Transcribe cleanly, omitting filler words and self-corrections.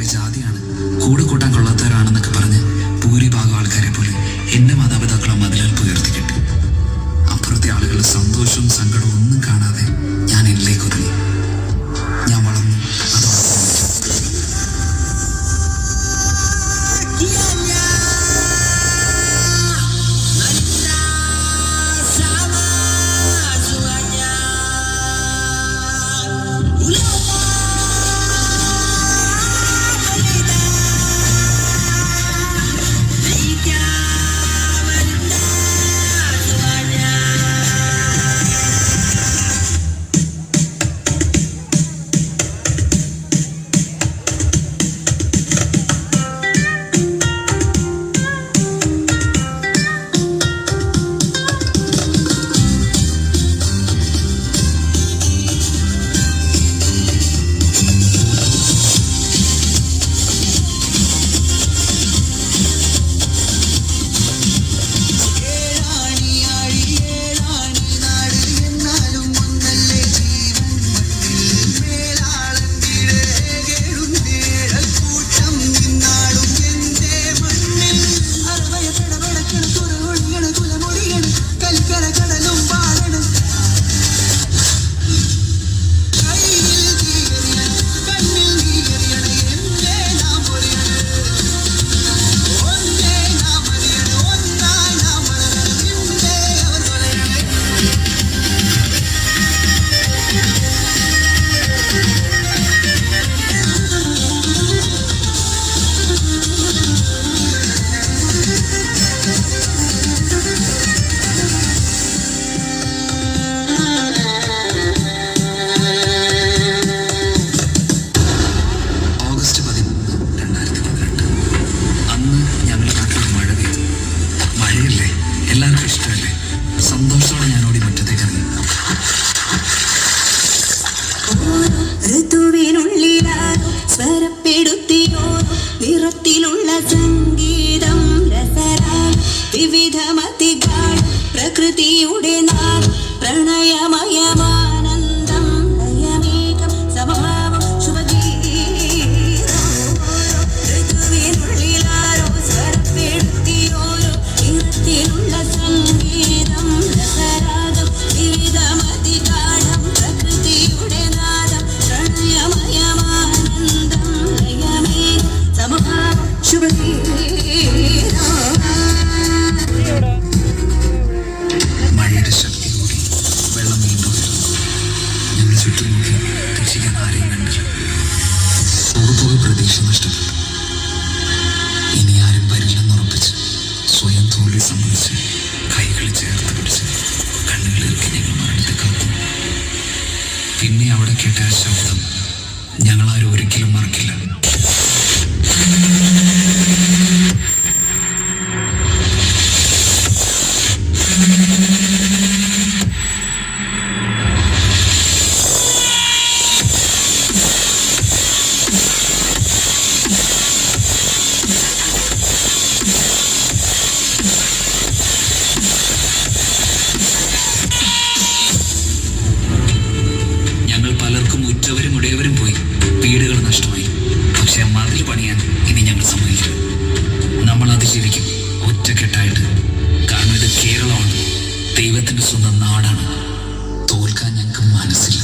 വേറെ ജാതിയാണ്, കൂടെ കൂട്ടാൻ കൊള്ളാത്തവരാണെന്നൊക്കെ പറഞ്ഞ് ഭൂരിഭാഗം ആൾക്കാരെ പോലെ എന്റെ മാതാപിതാക്കളെ മതിലേൽപ്പ് ഉയർത്തിക്കിട്ടി. അപ്പുറത്തെ ആളുകളുടെ സന്തോഷവും സങ്കടവും ഒന്നും കാണാതെ ഞാൻ എന്നിലേക്ക് ഒതുങ്ങി. ഞാൻ വളർന്നു. എല്ലാവർക്കും ഇഷ്ടമല്ലേ? സന്തോഷത്തോടെ ഞാൻ ഓടി മുറ്റത്തേക്ക് ഇറങ്ങി. ഋതുവിനുള്ളിലാരോ സ്വരപ്പെടുത്തിയോ നിറത്തിലുള്ള സംഗീതം രസരാഗം വിവിധ മതികൾ പ്രകൃതിയുടെ നാട് പ്രണയമയമാനന്ദം ലയമേകം സമഭാവം ശുഭഗീതം. ഋതുവിനുള്ളിലാരോ സ്വരപ്പെടുത്തിയോ നിറത്തിലുള്ള സംഗീതം രസരാഗം വിവിധ മതികാഠം പ്രകൃതിയുടെ നാദം പ്രണയമയമാനന്ദം ലയമേകം സമഭാവം ശുഭഗീതം. മഴയുടെ ശക്തി കൂടി, വെള്ളം വീണ്ടും ഉയർന്നു. ഞങ്ങൾ ചുറ്റും നോക്കി രക്ഷിക്കാൻ ആരെയും കണ്ടില്ല. പോകെ പ്രതീക്ഷ നഷ്ടപ്പെട്ടു. ഇനി ആരും വരില്ലെന്നുറപ്പിച്ച് സ്വയം തോൽവി സംഭവിച്ച് കൈകൾ ചേർത്ത് പിടിച്ച് കണ്ണുകളിലേക്ക് ഞങ്ങൾ മരണത്തെ കാത്തു. പിന്നെ അവിടെ കേട്ട ആ ശബ്ദം ഞങ്ങളാരും ഒരിക്കലും മറക്കില്ല. പലർക്കും ഉറ്റവരും ഉടയവരും പോയി, വീടുകൾ നഷ്ടമായി. പക്ഷെ മതിൽ പണിയാൻ ഇനി ഞങ്ങൾ സമ്മതിക്കില്ല. നമ്മൾ അതിജീവിക്കും ഒറ്റക്കെട്ടായിട്ട്. കാരണം ഇത് കേരളമാണ്, ദൈവത്തിന്റെ സ്വന്തം നാടാണ്. തോൽക്കാൻ ഞങ്ങൾക്ക് മനസ്സില്ല.